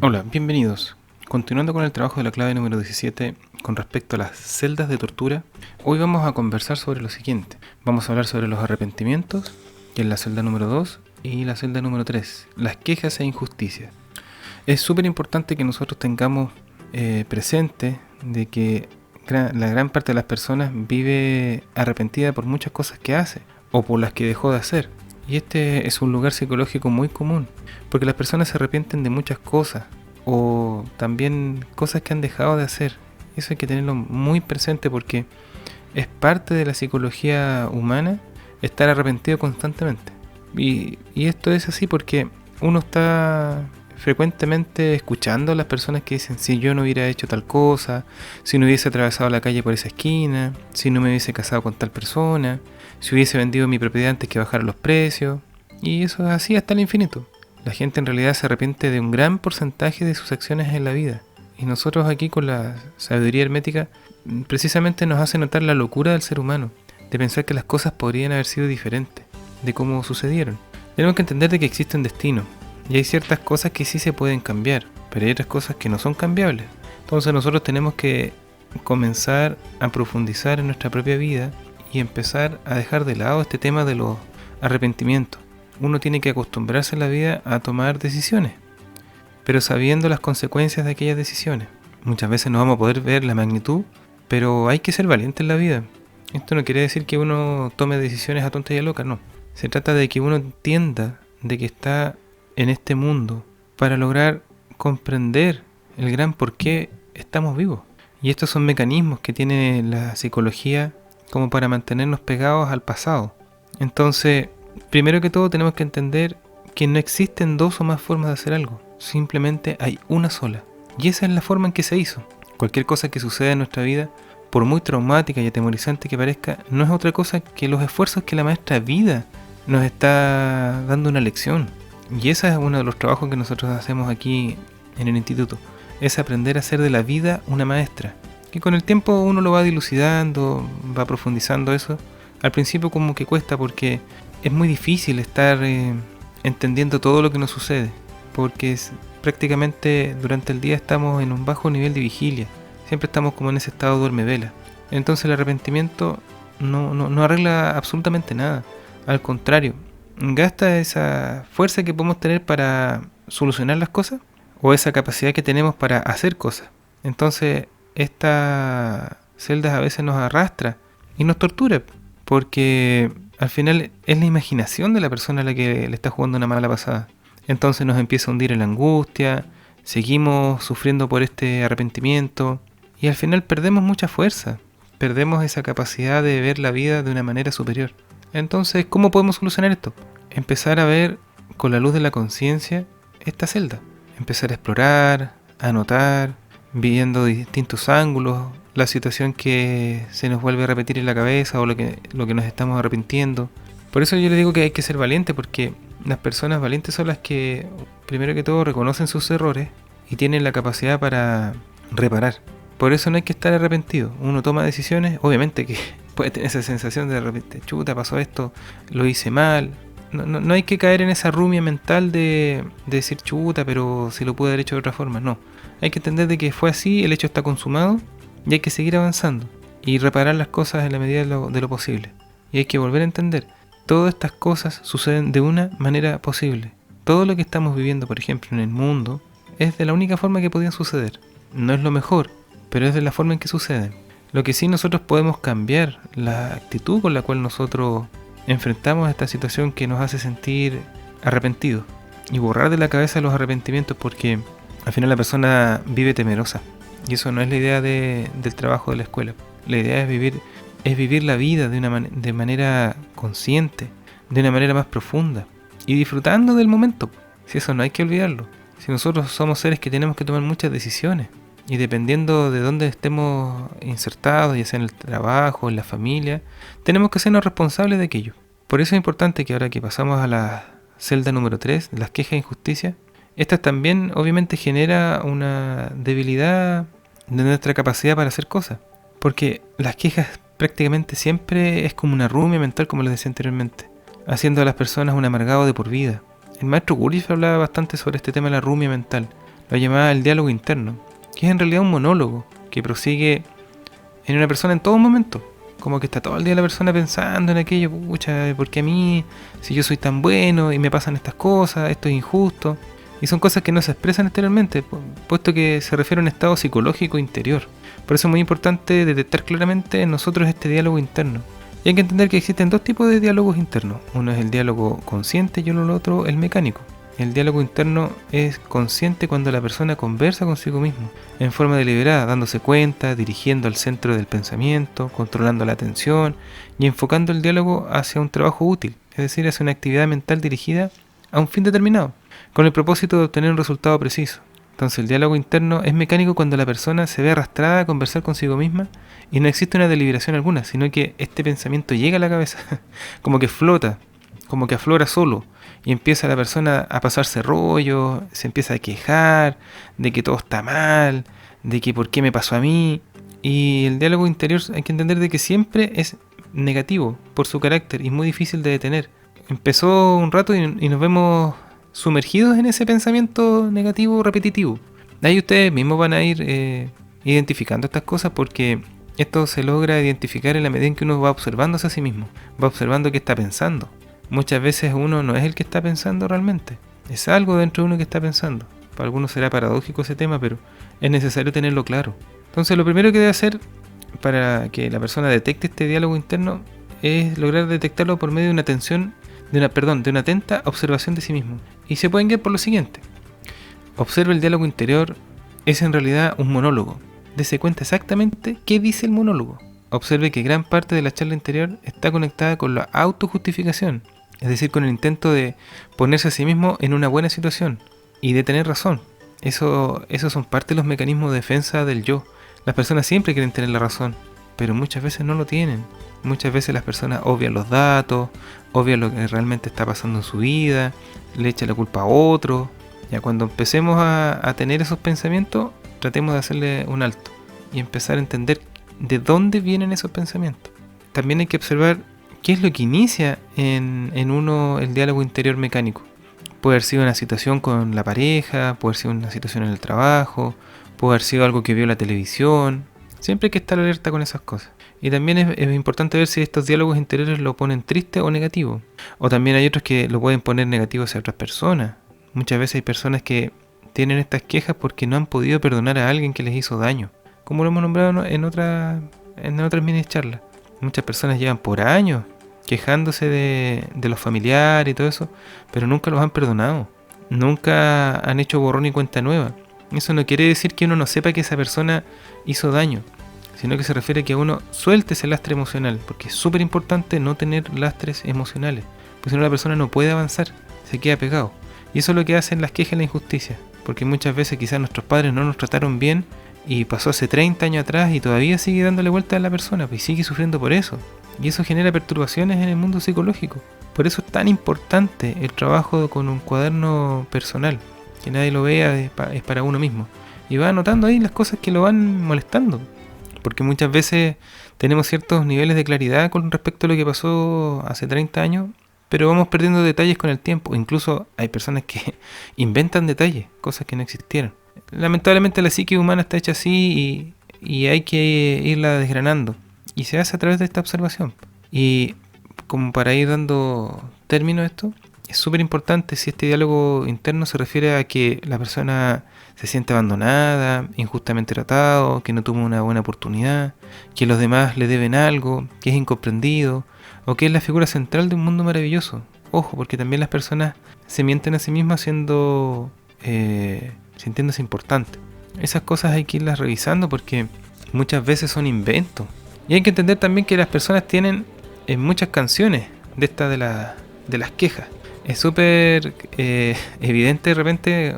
Hola, bienvenidos. Continuando con el trabajo de la clave número 17 con respecto a las celdas de tortura, hoy vamos a conversar sobre lo siguiente. Vamos a hablar sobre los arrepentimientos, que es la celda número 2, y la celda número 3, las quejas e injusticias. Es súper importante que nosotros tengamos presente de que la gran parte de las personas vive arrepentida por muchas cosas que hace o por las que dejó de hacer. Y este es un lugar psicológico muy común, porque las personas se arrepienten de muchas cosas o también cosas que han dejado de hacer. Eso hay que tenerlo muy presente porque es parte de la psicología humana estar arrepentido constantemente. Y esto es así porque uno está frecuentemente escuchando a las personas que dicen: si yo no hubiera hecho tal cosa, si no hubiese atravesado la calle por esa esquina, si no me hubiese casado con tal persona, si hubiese vendido mi propiedad antes que bajar los precios. Y eso es así hasta el infinito. La gente en realidad se arrepiente de un gran porcentaje de sus acciones en la vida. Y nosotros aquí con la sabiduría hermética precisamente nos hace notar la locura del ser humano, de pensar que las cosas podrían haber sido diferentes de cómo sucedieron. Tenemos que entender de que existe un destino, y hay ciertas cosas que sí se pueden cambiar, pero hay otras cosas que no son cambiables. Entonces nosotros tenemos que comenzar a profundizar en nuestra propia vida y empezar a dejar de lado este tema de los arrepentimientos. Uno tiene que acostumbrarse en la vida a tomar decisiones, pero sabiendo las consecuencias de aquellas decisiones. Muchas veces no vamos a poder ver la magnitud, pero hay que ser valiente en la vida. Esto no quiere decir que uno tome decisiones a tonta y a loca, no. Se trata de que uno entienda de que está en este mundo para lograr comprender el gran por qué estamos vivos. Y estos son mecanismos que tiene la psicología como para mantenernos pegados al pasado. Entonces, primero que todo tenemos que entender que no existen dos o más formas de hacer algo. Simplemente hay una sola. Y esa es la forma en que se hizo. Cualquier cosa que suceda en nuestra vida, por muy traumática y atemorizante que parezca, no es otra cosa que los esfuerzos que la maestra vida nos está dando una lección. Y ese es uno de los trabajos que nosotros hacemos aquí en el instituto. Es aprender a hacer de la vida una maestra. Que con el tiempo uno lo va dilucidando, va profundizando eso. Al principio como que cuesta porque es muy difícil estar entendiendo todo lo que nos sucede. Porque prácticamente durante el día estamos en un bajo nivel de vigilia. Siempre estamos como en ese estado duerme-vela. Entonces el arrepentimiento no arregla absolutamente nada. Al contrario, gasta esa fuerza que podemos tener para solucionar las cosas o esa capacidad que tenemos para hacer cosas. Entonces esta celda a veces nos arrastra y nos tortura porque al final es la imaginación de la persona a la que le está jugando una mala pasada. Entonces nos empieza a hundir en la angustia, seguimos sufriendo por este arrepentimiento y al final perdemos mucha fuerza, perdemos esa capacidad de ver la vida de una manera superior. Entonces, ¿cómo podemos solucionar esto? Empezar a ver con la luz de la conciencia esta celda. Empezar a explorar, a anotar, viendo distintos ángulos, la situación que se nos vuelve a repetir en la cabeza o lo que nos estamos arrepintiendo. Por eso yo les digo que hay que ser valiente, porque las personas valientes son las que, primero que todo, reconocen sus errores y tienen la capacidad para reparar. Por eso no hay que estar arrepentido. Uno toma decisiones, obviamente que puede tener esa sensación de repente, chuta, pasó esto, lo hice mal. No hay que caer en esa rumia mental de decir chuta, pero si lo pude haber hecho de otra forma. No, hay que entender de que fue así, el hecho está consumado y hay que seguir avanzando y reparar las cosas en la medida de lo posible. Y hay que volver a entender, todas estas cosas suceden de una manera posible. Todo lo que estamos viviendo, por ejemplo, en el mundo, es de la única forma que podían suceder. No es lo mejor, pero es de la forma en que suceden. Lo que sí nosotros podemos cambiar la actitud con la cual nosotros enfrentamos esta situación que nos hace sentir arrepentidos y borrar de la cabeza los arrepentimientos, porque al final la persona vive temerosa y eso no es la idea del trabajo de la escuela. La idea es vivir la vida de manera consciente, de una manera más profunda y disfrutando del momento. Si eso no hay que olvidarlo. Si nosotros somos seres que tenemos que tomar muchas decisiones y dependiendo de dónde estemos insertados, ya sea en el trabajo, en la familia, tenemos que hacernos responsables de aquello. Por eso es importante que ahora que pasamos a la celda número 3, las quejas e injusticias, esta también obviamente genera una debilidad de nuestra capacidad para hacer cosas. Porque las quejas prácticamente siempre es como una rumia mental, como les decía anteriormente, haciendo a las personas un amargado de por vida. El maestro Gurdjieff hablaba bastante sobre este tema de la rumia mental. lo llamaba el diálogo interno, que es en realidad un monólogo que prosigue en una persona en todo momento. Como que está todo el día la persona pensando en aquello, pucha, ¿por qué a mí? Si yo soy tan bueno y me pasan estas cosas, esto es injusto. Y son cosas que no se expresan exteriormente, puesto que se refiere a un estado psicológico interior. Por eso es muy importante detectar claramente en nosotros este diálogo interno. Y hay que entender que existen dos tipos de diálogos internos. Uno es el diálogo consciente y el otro el mecánico. El diálogo interno es consciente cuando la persona conversa consigo mismo, en forma deliberada, dándose cuenta, dirigiendo al centro del pensamiento, controlando la atención y enfocando el diálogo hacia un trabajo útil, es decir, hacia una actividad mental dirigida a un fin determinado, con el propósito de obtener un resultado preciso. Entonces el diálogo interno es mecánico cuando la persona se ve arrastrada a conversar consigo misma y no existe una deliberación alguna, sino que este pensamiento llega a la cabeza, como que flota, como que aflora solo, y empieza la persona a pasarse rollo, se empieza a quejar de que todo está mal, de que por qué me pasó a mí. Y el diálogo interior hay que entender de que siempre es negativo por su carácter y muy difícil de detener. Empezó un rato y nos vemos sumergidos en ese pensamiento negativo repetitivo. Ahí ustedes mismos van a ir identificando estas cosas, porque esto se logra identificar en la medida en que uno va observándose a sí mismo, va observando qué está pensando. Muchas veces uno no es el que está pensando realmente, es algo dentro de uno que está pensando. Para algunos será paradójico ese tema, pero es necesario tenerlo claro. Entonces lo primero que debe hacer para que la persona detecte este diálogo interno es lograr detectarlo por medio de una atención, de una atenta observación de sí mismo. Y se pueden guiar por lo siguiente: observe el diálogo interior, es en realidad un monólogo. Dese cuenta exactamente qué dice el monólogo. Observe que gran parte de la charla interior está conectada con la autojustificación, es decir, con el intento de ponerse a sí mismo en una buena situación y de tener razón. Esos son parte de los mecanismos de defensa del yo. Las personas siempre quieren tener la razón, pero muchas veces no lo tienen. Muchas veces las personas obvian los datos, obvian lo que realmente está pasando en su vida, le echan la culpa a otro. Ya cuando empecemos a tener esos pensamientos, tratemos de hacerle un alto y empezar a entender de dónde vienen esos pensamientos. También hay que observar qué es lo que inicia en uno el diálogo interior mecánico. Puede haber sido una situación con la pareja, puede haber sido una situación en el trabajo, puede haber sido algo que vio en la televisión. Siempre hay que estar alerta con esas cosas. Y también es importante ver si estos diálogos interiores lo ponen triste o negativo. O también hay otros que lo pueden poner negativo hacia otras personas. Muchas veces hay personas que tienen estas quejas porque no han podido perdonar a alguien que les hizo daño, como lo hemos nombrado en otras mini charlas. Muchas personas llevan por años quejándose de los familiares y todo eso, pero nunca los han perdonado, nunca han hecho borrón y cuenta nueva. Eso no quiere decir que uno no sepa que esa persona hizo daño, sino que se refiere a que uno suelte ese lastre emocional, porque es súper importante no tener lastres emocionales, porque si no la persona no puede avanzar, se queda pegado. Y eso es lo que hacen las quejas y la injusticia, porque muchas veces quizás nuestros padres no nos trataron bien y pasó hace 30 años atrás y todavía sigue dándole vuelta a la persona, pues sigue sufriendo por eso. Y eso genera perturbaciones en el mundo psicológico. Por eso es tan importante el trabajo con un cuaderno personal, que nadie lo vea, es para uno mismo. Y va anotando ahí las cosas que lo van molestando, porque muchas veces tenemos ciertos niveles de claridad con respecto a lo que pasó hace 30 años, pero vamos perdiendo detalles con el tiempo. Incluso hay personas que inventan detalles, cosas que no existieron. Lamentablemente la psique humana está hecha así y hay que irla desgranando. Y se hace a través de esta observación. Y como para ir dando término a esto, es súper importante si este diálogo interno se refiere a que la persona se siente abandonada, injustamente tratado, que no tuvo una buena oportunidad, que los demás le deben algo, que es incomprendido, o que es la figura central de un mundo maravilloso. Ojo, porque también las personas se mienten a sí mismas sintiéndose importantes. Esas cosas hay que irlas revisando porque muchas veces son inventos. Y hay que entender también que las personas tienen muchas canciones de las quejas. Es súper evidente de repente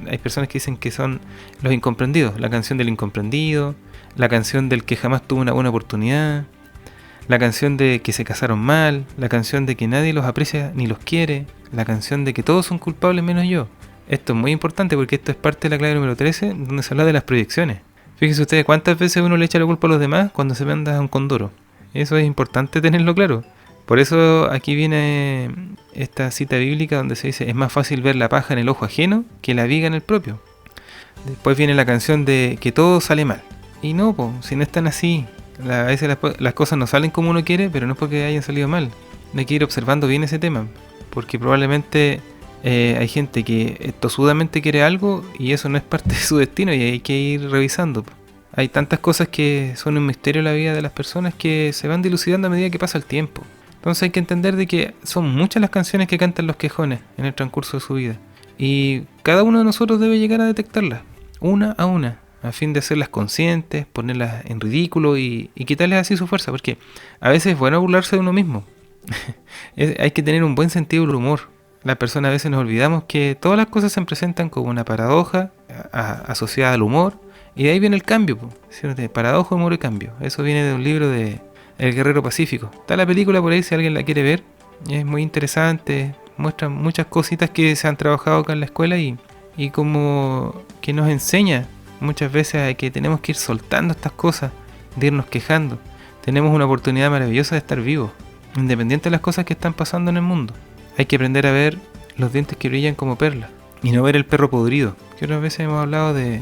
hay personas que dicen que son los incomprendidos. La canción del incomprendido, la canción del que jamás tuvo una buena oportunidad, la canción de que se casaron mal, la canción de que nadie los aprecia ni los quiere, la canción de que todos son culpables menos yo. Esto es muy importante porque esto es parte de la clave número 13, donde se habla de las proyecciones. Fíjense ustedes cuántas veces uno le echa la culpa a los demás cuando se manda un condoro. Eso es importante tenerlo claro. Por eso aquí viene esta cita bíblica donde se dice: es más fácil ver la paja en el ojo ajeno que la viga en el propio. Después viene la canción de que todo sale mal. Y no, po, si no están así. A veces las cosas no salen como uno quiere, pero no es porque hayan salido mal. Hay que ir observando bien ese tema, porque probablemente hay gente que tosudamente quiere algo y eso no es parte de su destino y hay que ir revisando. Hay tantas cosas que son un misterio en la vida de las personas que se van dilucidando a medida que pasa el tiempo. Entonces hay que entender de que son muchas las canciones que cantan los quejones en el transcurso de su vida. Y cada uno de nosotros debe llegar a detectarlas, una a una, a fin de hacerlas conscientes, ponerlas en ridículo y quitarles así su fuerza, porque a veces es bueno burlarse de uno mismo. Hay que tener un buen sentido del humor. Las personas a veces nos olvidamos que todas las cosas se presentan como una paradoja asociada al humor, y de ahí viene el cambio, ¿cierto? Paradoja, humor y cambio. Eso viene de un libro de El Guerrero Pacífico. Está la película por ahí si alguien la quiere ver. Es muy interesante, muestra muchas cositas que se han trabajado acá en la escuela y como que nos enseña muchas veces a que tenemos que ir soltando estas cosas, de irnos quejando. Tenemos una oportunidad maravillosa de estar vivos, independiente de las cosas que están pasando en el mundo. Hay que aprender a ver los dientes que brillan como perlas y no ver el perro podrido. Que otras veces hemos hablado de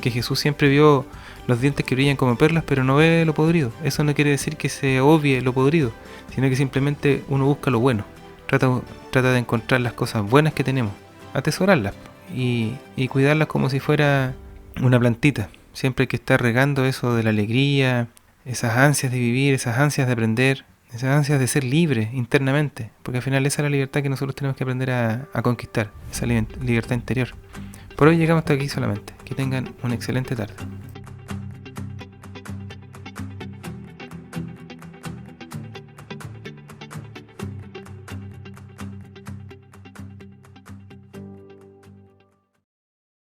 que Jesús siempre vio los dientes que brillan como perlas, pero no ve lo podrido. Eso no quiere decir que se obvie lo podrido, sino que simplemente uno busca lo bueno. Trata de encontrar las cosas buenas que tenemos, atesorarlas y cuidarlas como si fuera una plantita. Siempre hay que estar regando eso de la alegría, esas ansias de vivir, esas ansias de aprender, esas ansias de ser libre internamente, porque al final esa es la libertad que nosotros tenemos que aprender a conquistar, esa libertad interior. Por hoy llegamos hasta aquí solamente. Que tengan una excelente tarde.